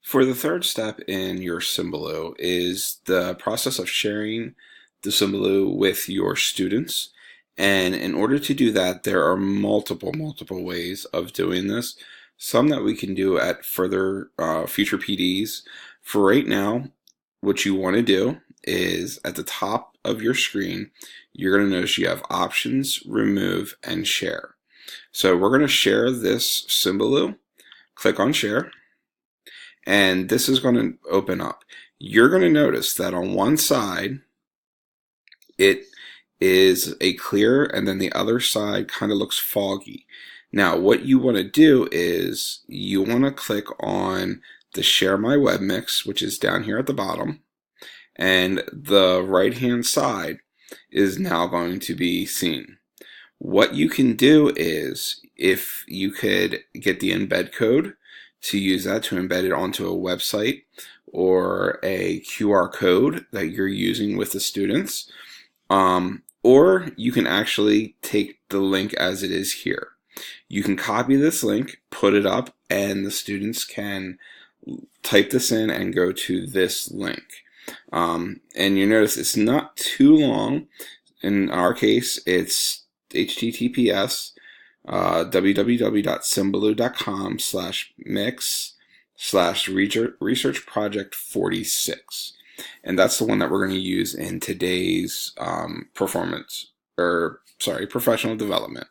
For the third step in your Symbaloo is the process of sharing the Symbaloo with your students. And in order to do that, there are multiple ways of doing this. Some that we can do at further future PDs. For right now, what you want to do is at the top of your screen, you're going to notice you have options, remove, and share. So we're going to share this Symbaloo. Click on share. And this is going to open up. You're going to notice that on one side, it is a clear, and then the other side kind of looks foggy. Now, what you want to do is you want to click on the Share My Webmix, which is down here at the bottom, and the right-hand side is now going to be seen. What you can do is, if you could get the embed code, to use that to embed it onto a website or a QR code that you're using with the students. Or you can actually take the link as it is here. You can copy this link, put it up, and the students can type this in and go to this link. And you notice it's not too long. In our case, it's HTTPS www.symbaloo.com/mix/research project46, and that's the one that we're going to use in today's professional development.